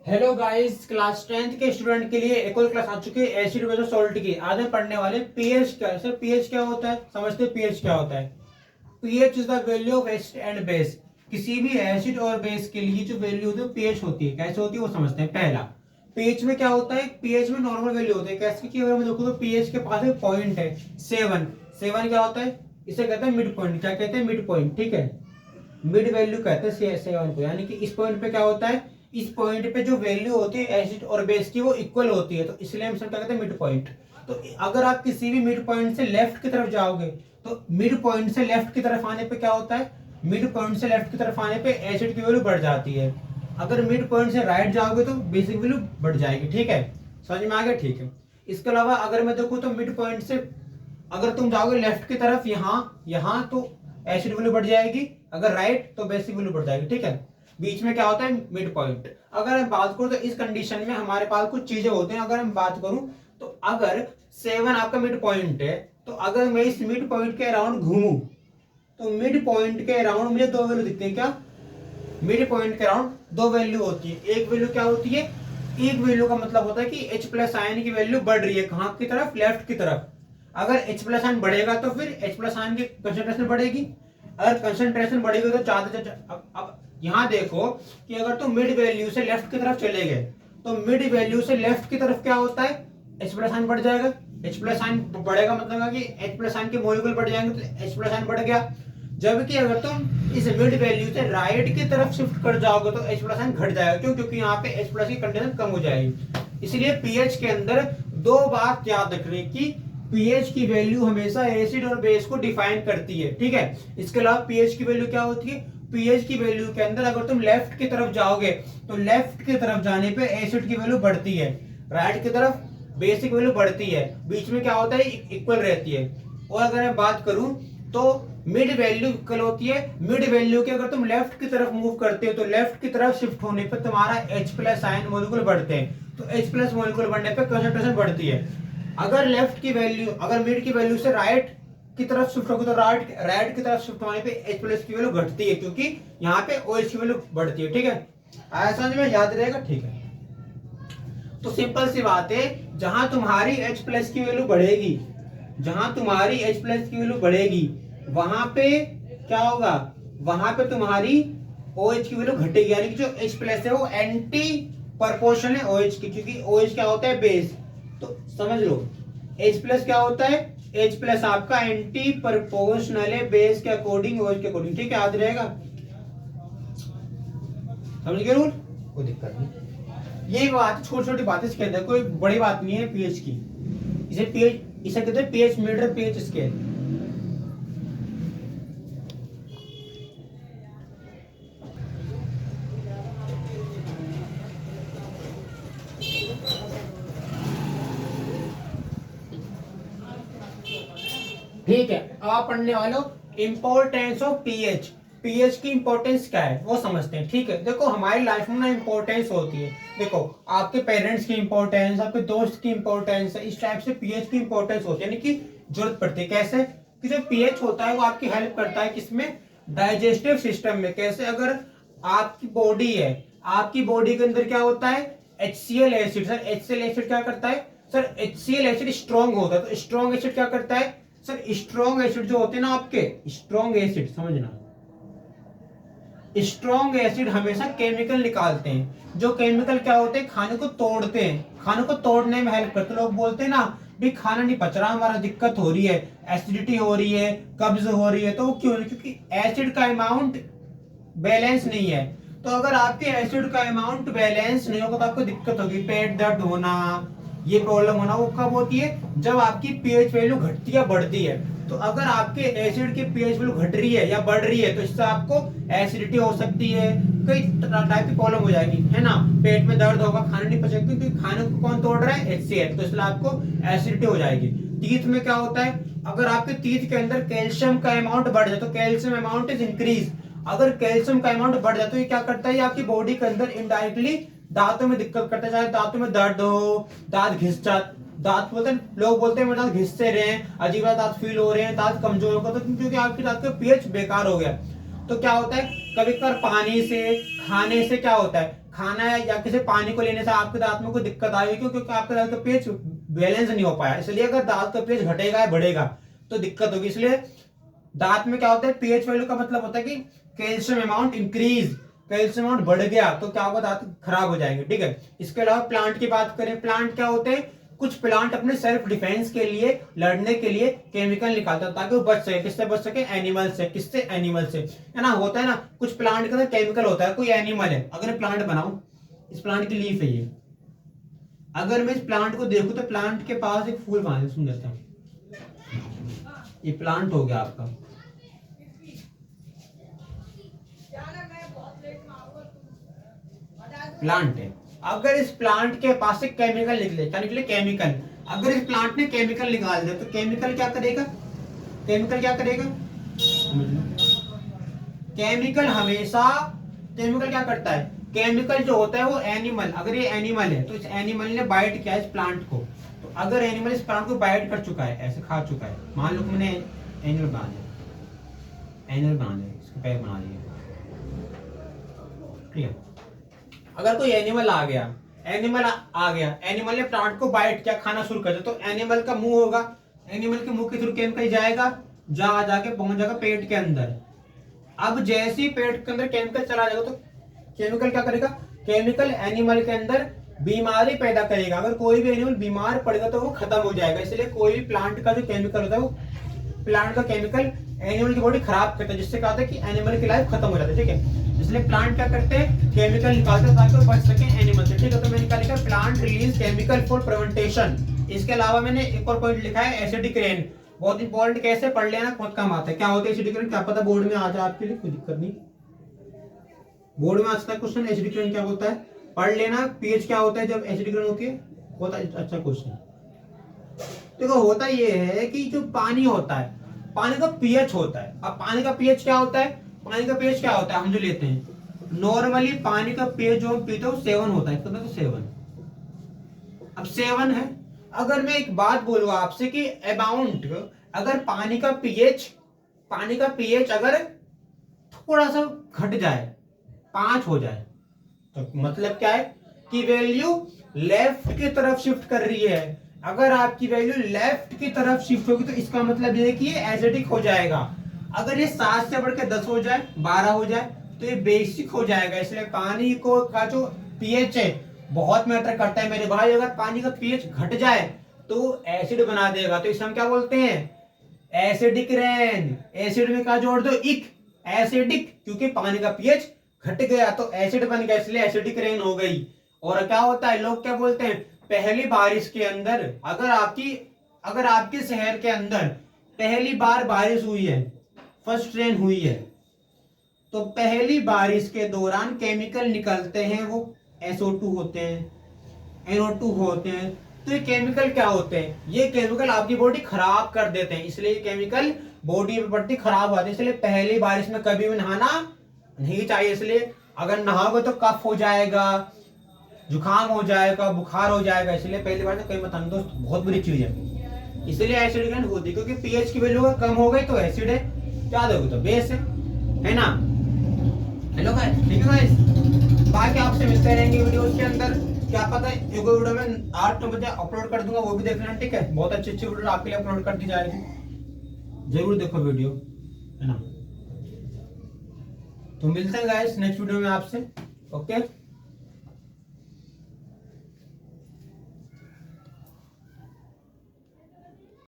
Hello guys, class 10th के student के लिए एक और क्लास आ चुकी है एसिड बेस और सॉल्ट की। आज हम पढ़ने वाले पीएच क्या है। सर पीएच क्या होता है, समझते हैं पीएच क्या होता है। PH is the value of acid and base. किसी भी एसिड और बेस के लिए जो वैल्यू होती है पीएच होती है। कैसे होती है वो समझते हैं। पहला, पीएच में क्या होता है, पीएच में नॉर्मल वैल्यू होती है। कैसे की, अगर मैं देखो तो पीएच के पास एक पॉइंट है 7। 7 क्या होता है, इसे कहते हैं मिड पॉइंट। क्या कहते हैं, मिड पॉइंट। ठीक है, मिड वैल्यू कहते हैं 7 को। यानी कि इस पॉइंट पे क्या होता है, इस पॉइंट पे जो वैल्यू होती है एसिड और बेस की वो इक्वल होती है, तो इसलिए हम क्या कहते हैं, मिड पॉइंट। तो अगर आप किसी भी मिड पॉइंट से लेफ्ट की तरफ जाओगे तो मिड पॉइंट से लेफ्ट की तरफ आने पे क्या होता है, मिड पॉइंट से लेफ्ट की तरफ आने पे एसिड की वैल्यू बढ़ जाती है। अगर मिड पॉइंट से राइट जाओगे तो बेसिक वैल्यू बढ़ जाएगी। ठीक है, समझ में आ गया। ठीक है, इसके अलावा अगर मैं देखूँ तो मिड पॉइंट से अगर तुम जाओगे लेफ्ट की तरफ, यहाँ यहाँ तो एसिड वैल्यू बढ़ जाएगी, अगर राइट तो बेसिक वैल्यू बढ़ जाएगी। ठीक है, बीच में क्या होता है, मिड पॉइंट। अगर हम बात करूं तो इस कंडीशन में हमारे पास कुछ चीजें होती हैं। अगर हम बात करूं तो अगर 7 आपका मिड पॉइंट है, तो अगर मैं इस मिड पॉइंट के अराउंड घूमूं तो मिड पॉइंट के अराउंड मुझे दो वैल्यू दिखते हैं। क्या, मिड पॉइंट के अराउंड दो वैल्यू होती है। एक वैल्यू क्या होती है, एक वैल्यू का मतलब होता है कि H प्लस आयन की वैल्यू बढ़ रही है। कहां की तरफ, लेफ्ट की तरफ। अगर H प्लस आयन बढ़ेगा तो फिर H प्लस आयन की कंसेंट्रेशन बढ़ेगी। अगर कंसेंट्रेशन बढ़ेगी तो ज्यादा। अब यहां देखो कि अगर तुम मिड वैल्यू से लेफ्ट की तरफ चले गए तो मिड वैल्यू से लेफ्ट की तरफ क्या होता है, H प्लस आयन बढ़ जाएगा। H प्लस आयन बढ़ेगा मतलब कि H प्लस आयन के मॉलिक्यूल बढ़ जाएंगे, तो H प्लस आयन बढ़ गया। जबकि अगर तुम इस मिड वैल्यू से राइट की तरफ शिफ्ट कर जाओगे तो H प्लस आयन घट जाएगा। क्यों, क्योंकि यहाँ पे H प्लस की कंडीशन कम हो जाएगी। इसलिए पीएच के अंदर दो बात याद रखने की, पीएच की वैल्यू हमेशा एसिड और बेस को डिफाइन करती है। ठीक है, इसके अलावा पीएच की वैल्यू क्या होती है, पीएच की वैल्यू के अंदर अगर तुम लेफ्ट की तरफ जाओगे तो लेफ्ट की तरफ जाने पे एसिड की वैल्यू बढ़ती है, राइट की तरफ बेसिक वैल्यू बढ़ती है, बीच में क्या होता है, इक्वल रहती है। और अगर मैं बात करूं तो मिड वैल्यू इक्वल होती है। मिड वैल्यू के अगर तुम लेफ्ट की तरफ मूव करते हो तो लेफ्ट की तरफ शिफ्ट होने पर तुम्हारा H प्लस आयन मॉलिक्यूल बढ़ते हैं, तो H प्लस मॉलिक्यूल बढ़ने पर कंसंट्रेशन बढ़ती है। अगर लेफ्ट की वैल्यू, अगर मिड की वैल्यू से राइट की तरफ शिफ्ट होगी तो राइट की तरफ शिफ्ट होने पे H प्लस की वैल्यू घटती है, क्योंकि यहाँ पे OH की वैल्यू बढ़ती है। ठीक है, ऐसा में याद रहेगा। ठीक है, तो सिंपल सी बात है, जहां तुम्हारी H प्लस की वैल्यू बढ़ेगी, जहां तुम्हारी H प्लस की वैल्यू बढ़ेगी वहां पे क्या होगा, वहां पे तुम्हारी OH की वैल्यू घटेगी। यानी कि जो H प्लस है वो एंटी प्रोपोर्शनल है OH की, क्योंकि OH क्या होता है, बेस। तो समझ लो H प्लस क्या होता है, H प्लस आपका एंटी प्रोपोर्शनल है बेस के अकॉर्डिंग, OH के अकॉर्डिंग। ठीक है, याद रहेगा। समझ गए रूल, कोई दिक्कत नहीं। यही बात, छोटी छोटी बातें इसके अंदर, कोई बड़ी बात नहीं है पीएच की। इसे पीएच, इसे कहते हैं पीएच मीटर, पीएच स्केल। ठीक है, अब आप पढ़ने वाले हो इंपॉर्टेंस ऑफ पीएच। पीएच की इंपॉर्टेंस क्या है वो समझते हैं। ठीक है, देखो हमारी लाइफ में ना इंपॉर्टेंस होती है। देखो आपके पेरेंट्स की इंपॉर्टेंस, आपके दोस्त की इंपॉर्टेंस, इस टाइप से पीएच की इंपॉर्टेंस होती है, यानी कि जरूरत पड़ती है। कैसे कि जो पीएच होता है वो आपकी हेल्प करता है किसमें, डाइजेस्टिव सिस्टम में। कैसे, अगर आपकी बॉडी है, आपकी बॉडी के अंदर क्या होता है, HCl acid. Sir HCl acid क्या करता है, सर HCl एसिड स्ट्रॉन्ग होता है, तो स्ट्रॉन्ग एसिड क्या करता है, सर स्ट्रॉन्ग एसिड जो होते हैं ना आपके, स्ट्रॉन्ग एसिड समझना, स्ट्रॉन्ग एसिड हमेशा केमिकल निकालते हैं। जो केमिकल क्या होते हैं, खाने को तोड़ते हैं, खाने को तोड़ने में हेल्प करते हैं। लोग बोलते हैं ना भी खाना नहीं पच रहा, हमारा दिक्कत हो रही है, एसिडिटी हो रही है, कब्ज हो रही है, तो वो क्यों, क्योंकि एसिड का अमाउंट बैलेंस नहीं है। तो अगर आपके एसिड का अमाउंट बैलेंस नहीं होगा तो आपको दिक्कत होगी, पेट दर्द होना, ये प्रॉब्लम होना। वो कब होती है, जब आपकी पीएच वैल्यू घटती है, बढ़ती है। तो अगर आपके एसिड की पीएच वैल्यू घट रही है या बढ़ रही है तो इससे आपको एसिडिटी हो सकती है, कई टाइप की प्रॉब्लम हो जाएगी, है ना। पेट में दर्द होगा, खाना नहीं पचेगा, क्योंकि खाने को कौन तोड़ रहा है, HCl, तो इसलिए आपको एसिडिटी हो जाएगी। टीथ में क्या होता है, अगर आपके टीथ के अंदर कैल्शियम का अमाउंट बढ़ जाए तो कैल्शियम अमाउंट इज इंक्रीज। अगर कैल्शियम का अमाउंट बढ़ जाए तो ये क्या करता है, आपकी बॉडी के अंदर इनडायरेक्टली दांतों में दिक्कत करता है। चाहे दांतों में दर्द हो, दांत घिस जाते, दांत बोलते हैं, लोग बोलते हैं मेरे दांत घिसते रहे हैं, अजीब दांत फील हो रहे हैं, दांत कमजोर होगा, तो क्योंकि आपके दांत का पीएच बेकार हो गया। तो क्या होता है, कभी कभार पानी से, खाने से क्या होता है, खाना है या किसी पानी को लेने से आपके दांत में कोई दिक्कत आई, क्योंकि आपके दांत का पीएच बैलेंस नहीं हो पाया, इसलिए अगर दांत का पीएच घटेगा या बढ़ेगा तो दिक्कत होगी। इसलिए दांत में क्या होता है, पीएच वैल्यू का मतलब होता है कि calcium amount increase, calcium amount बढ़ गया तो क्या होगा, दांत खराब हो जाएंगे। ठीक है, इसके अलावा प्लांट की बात करें, प्लांट क्या होते हैं, कुछ प्लांट अपने सेल्फ डिफेंस के लिए, लड़ने के लिए केमिकल निकालता है ताकि वो बच सके। किससे बच सके, एनिमल से। किससे, एनिमल से, है ना। होता है ना कुछ प्लांट के अंदर केमिकल होता है, कोई एनिमल है, अगर प्लांट बनाऊं, इस प्लांट की लीफ है ये, अगर मैं इस प्लांट को देखूं तो प्लांट के पास एक फूल बना सुंदर सा, ये प्लांट हो गया आपका। प्लांट है, अगर इस प्लांट के पास से केमिकल निकले, क्या निकले, केमिकल, अगर इस प्लांट ने केमिकल निकाल दिया तो केमिकल क्या करेगा, केमिकल क्या करेगा, केमिकल हमेशा, केमिकल क्या करता है, केमिकल जो होता है वो एनिमल, अगर ये एनिमल है तो इस एनिमल ने बाइट किया इस प्लांट को, तो अगर एनिमल इस प्लांट को बाइट कर चुका है, ऐसे खा चुका है, मान लो कि मैंने एनिमल बना दिया, एनिमल बना दिया, इसके पैर बना दिए, ठीक है। अगर कोई एनिमल आ गया, एनिमल आ गया, एनिमल ने प्लांट को बाइट किया, खाना शुरू कर दिया, तो एनिमल का मुंह होगा, एनिमल के मुंह के थ्रू केमिकल जाएगा, जाके पहुंच जाएगा पेट के अंदर। अब जैसे ही पेट के अंदर केमिकल चला जाएगा तो केमिकल क्या करेगा, केमिकल एनिमल के अंदर बीमारी पैदा करेगा, अगर कोई भी एनिमल बीमार पड़ेगा तो वो खत्म हो जाएगा। इसलिए कोई भी प्लांट का जो केमिकल होता है वो प्लांट का केमिकल एनिमल की बॉडी खराब करता है, जिससे क्या होता है कि एनिमल की लाइफ खत्म हो जाती है। ठीक है, इसलिए प्लांट क्या करते हैं, केमिकल निकालते हैं ताकि वो बच सके एनिमल से। ठीक है, तो मैंने क्या लिखा, plant release chemical for prevention. इसके अलावा मैंने एक और पॉइंट लिखा है, एसिडिक रेन, बहुत इंपॉर्टेंट, कैसे पढ़ लेना, बहुत कम आता है। क्या होता है एसिडिक रेन, क्या पता बोर्ड में आ जाए आपके लिए, कोई दिक्कत नहीं, बोर्ड में आता है क्वेश्चन, एसिडिक रेन क्या होता है, पढ़ लेना। पीएच क्या होता है जब एसिडिक रेन होती है, बहुत अच्छा क्वेश्चन। देखो होता ये है कि जो पानी होता है, पानी का पीएच होता है। अब पानी का पीएच क्या होता है, पानी का पीएच क्या होता है, हम जो लेते हैं नॉर्मली पानी का पीएच जो हम पीते हैं 7 होता है, कितना, तो 7। अब 7 है, अगर मैं एक बात बोलूं आपसे कि अमाउंट, अगर पानी का पीएच अगर थोड़ा सा घट जाए, 5 हो जाए, तो मतलब क्या है कि वैल्यू लेफ्ट की तरफ शिफ्ट कर रही है। अगर आपकी वैल्यू लेफ्ट की तरफ शिफ्ट होगी तो इसका मतलब ये है कि ये एसिडिक हो जाएगा। अगर ये 7 से बढ़कर 10 हो जाए, 12 हो जाए तो ये बेसिक हो जाएगा। इसलिए पानी को का जो पीएच है बहुत मैटर करता है मेरे भाई। अगर पानी का पीएच घट जाए तो एसिड बना देगा, तो इसे हम क्या बोलते हैं, एसिडिक रेन। एसिड में क्या जोड़ दो, इक, एसिडिक, क्योंकि पानी का पीएच घट गया तो एसिड बन गया, इसलिए एसिडिक रेन हो गई। और क्या होता है, लोग क्या बोलते हैं, पहली बारिश के अंदर अगर आपके शहर के अंदर पहली बार बारिश हुई है, फर्स्ट रेन हुई है, तो पहली बारिश के दौरान केमिकल निकलते हैं, वो SO2 होते हैं, NO2 होते हैं। तो ये केमिकल क्या होते हैं, ये केमिकल आपकी बॉडी खराब कर देते हैं, इसलिए ये केमिकल बॉडी में बढ़ती खराब होती है। इसलिए पहली बारिश में कभी भी नहाना नहीं चाहिए। इसलिए अगर नहाओगे तो कफ हो जाएगा, जुकाम हो जाएगा, बुखार हो जाएगा, इसलिए पहली बार तो कहीं मत आना दोस्त, बहुत बुरी चीज है। इसलिए एसिडिक रेन होती है, क्योंकि पीएच की वैल्यू कम हो गई तो एसिड है, क्या दोगे तो बेस है ना। हेलो गाइस, ठीक है गाइस, बाकी आपसे मिलते रहेंगे वीडियोस के अंदर। क्या पता है एक वीडियो में 8-9 बजे अपलोड कर दूंगा, वो भी देख लेना। ठीक है, बहुत अच्छी वीडियो आपके लिए अपलोड कर दी जाएगी, जरूर देखो वीडियो, है ना। तो मिलते हैं गाइस नेक्स्ट वीडियो में आपसे, ओके।